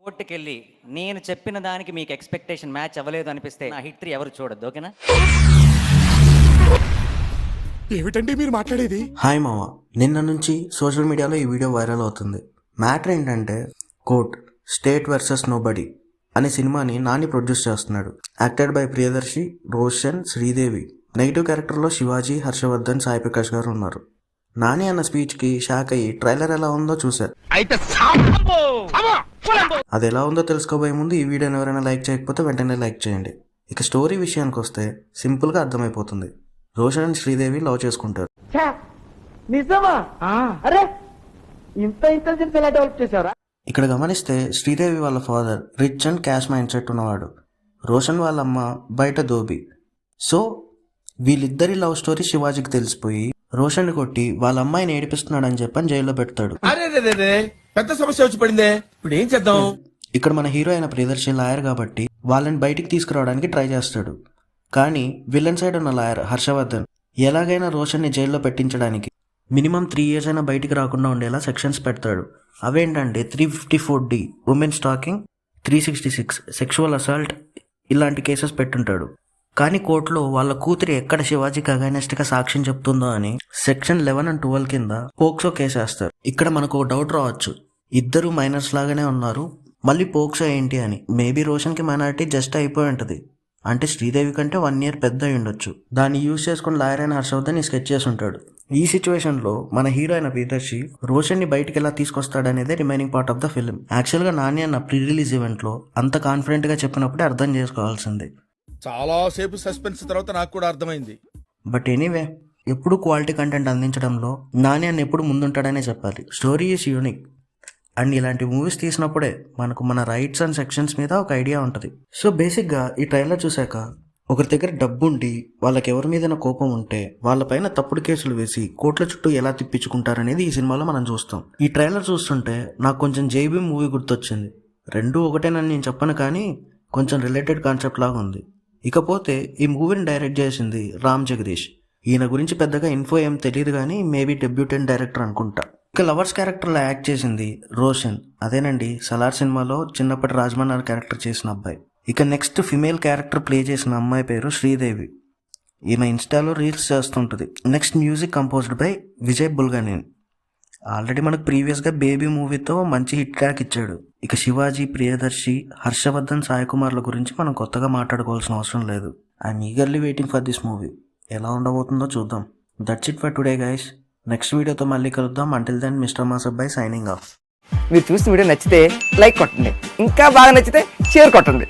కోర్టుకెళ్ళి నేను చెప్పిన దానికి మీకు ఎక్స్పెక్టేషన్ మ్యాచ్ అవ్వలేదు అనిపిస్తే నా హిట్ 3 ఎవరు చూడొద్దు, ఓకేనా? ఏమిటండి మీరు మాట్లాడేది? హాయ్ మామ, నిన్న నుంచి సోషల్ మీడియాలో ఈ వీడియో వైరల్ అవుతుంది. మ్యాటర్ ఏంటంటే కోర్ట్ స్టేట్ వర్సెస్ నోబడి అనే సినిమాని నాని ప్రొడ్యూస్ చేస్తున్నాడు. Acted by Priyadarshi, Roshan, Sridevi. Negative క్యారెక్టర్లో శివాజీ, హర్షవర్ధన్, సాయి ప్రకాష్ గారు ఉన్నారు. నాని అన్న స్పీచ్కి షాక్ అయ్యి ట్రైలర్ ఎలా ఉందో చూశారు. అది ఎలా ఉందో తెలుసుకోబోయే ముందు ఈ వీడియోని ఎవరైనా లైక్ చేయకపోతే వెంటనే లైక్ చేయండి. ఇక స్టోరీ విషయానికి వస్తే సింపుల్గా అర్థమైపోతుంది. రోషన్ అండ్ శ్రీదేవి లవ్ చేసుకుంటారు. నిజమా? అరే ఇంత ఇంటెలిజెన్స్ ఎలా డెవలప్ చేశారా? ఇక్కడ గమనిస్తే శ్రీదేవి వాళ్ళ father rich and cash mind set ఉన్నవాడు, రోషన్ వాళ్ళ అమ్మ బయట దోబి. సో వీళ్ళిద్దరి లవ్ స్టోరీ శివాజీకి తెలిసిపోయి రోషన్ కొట్టి వాళ్ళ అమ్మాయిని ఏడిపిస్తున్నాడని చెప్పని జైల్లో పెడతాడు. పెద్ద సమస్య వచ్చి పడిందే, ఇప్పుడు ఏం చేద్దాం? ఇక్కడ మన హీరో అయిన ప్రియదర్శి లాయర్ కాబట్టి వాళ్ళని బయటికి తీసుకురావడానికి ట్రై చేస్తాడు. కానీ విలన్ సైడ్ ఉన్న లాయర్ హర్షవర్ధన్ ఎలాగైనా రోషన్ని జైల్లో పెట్టించడానికి మినిమం 3 years అయినా బయటికి రాకుండా ఉండేలా సెక్షన్స్ పెడతాడు. అవేంటంటే 354D women stalking, 366 sexual assault, ఇలాంటి కేసెస్ పెట్టుంటాడు. కానీ కోర్టులో వాళ్ళ కూతురి ఎక్కడ శివాజీకి అగైనెస్ట్ గా సాక్ష్యం చెప్తుందో అని సెక్షన్ 11 and 12 కింద పోక్సో కేసు వేస్తారు. ఇక్కడ మనకు ఒక డౌట్ రావచ్చు, ఇద్దరు మైనర్స్ లాగానే ఉన్నారు, మళ్ళీ పోక్సో ఏంటి అని. మేబీ రోషన్ కి మైనారిటీ జస్ట్ అయిపోయి ఉంటది, అంటే శ్రీదేవి కంటే 1 year పెద్ద అయి ఉండొచ్చు. దాన్ని యూజ్ చేసుకుని లాయర్ అయిన హర్షవర్ధన్ ఈ స్కెచ్ చేసి ఉంటాడు. ఈ సిచ్యువేషన్ లో మన హీరో అయిన ప్రియదర్శి రోషన్ ని బయటికి ఎలా తీసుకొస్తాడనేదే remaining part of the film. Actual గా నాని అన్న ప్రీ రిలీజ్ ఈవెంట్ లో అంత కాన్ఫిడెంట్ గా చెప్పినప్పుడే అర్థం చేసుకోవాల్సింది. చాలా సేపు సస్పెన్స్ తర్వాత నాకు కూడా అర్థమైంది. బట్ ఎనీవే, ఎప్పుడు క్వాలిటీ కంటెంట్ అందించడంలో నాని అన్న ఎప్పుడు ముందుంటాడనే చెప్పాలి. స్టోరీ ఈస్ యూనిక్ అండ్ ఇలాంటి మూవీస్ తీసినప్పుడే మనకు మన రైట్స్ అండ్ సెక్షన్స్ మీద ఒక ఐడియా ఉంటుంది. సో బేసిక్గా ఈ ట్రైలర్ చూశాక ఒకరి దగ్గర డబ్బు ఉండి వాళ్ళకి ఎవరి మీద కోపం ఉంటే వాళ్ళపైన తప్పుడు కేసులు వేసి కోట్ల చుట్టూ ఎలా తిప్పించుకుంటారనేది ఈ సినిమాలో మనం చూస్తాం. ఈ ట్రైలర్ చూస్తుంటే నాకు కొంచెం జైబీ మూవీ గుర్తొచ్చింది. రెండూ ఒకటేనని నేను చెప్పను, కానీ కొంచెం రిలేటెడ్ కాన్సెప్ట్ లాగా ఉంది. ఇకపోతే ఈ మూవీని డైరెక్ట్ చేసింది రామ్ జగదీష్. ఈయన గురించి పెద్దగా ఇన్ఫో ఏం తెలియదు, కానీ మేబీ డెబ్యూటెంట్ డైరెక్టర్ అనుకుంటా. ఇక లవర్స్ క్యారెక్టర్లో యాక్ట్ చేసింది రోషన్, అదేనండి సలార్ సినిమాలో చిన్నప్పటి రాజమన్నారు క్యారెక్టర్ చేసిన అబ్బాయి. ఇక నెక్స్ట్ ఫిమేల్ క్యారెక్టర్ ప్లే చేసిన అమ్మాయి పేరు శ్రీదేవి. ఈమె ఇన్స్టాలో రీల్స్ చేస్తుంటుంది. Next music composed by Vijay Bulganin. Already మనకు ప్రీవియస్గా బేబీ మూవీతో మంచి హిట్ ట్రాక్ ఇచ్చాడు. ఇక శివాజీ, ప్రియదర్శి, హర్షవర్ధన్, సాయి కుమార్ల గురించి మనం కొత్తగా మాట్లాడుకోవాల్సిన అవసరం లేదు. I'm eagerly waiting for this movie. ఎలా ఉండబోతుందో చూద్దాం. That's it for today guys. Next వీడియోతో మళ్ళీ కలుద్దాం. Until then mister Masabbai signing off. మీరు చూసిన వీడియో నచ్చితే లైక్ కొట్టండి, ఇంకా బాగా నచ్చితే షేర్ కొట్టండి.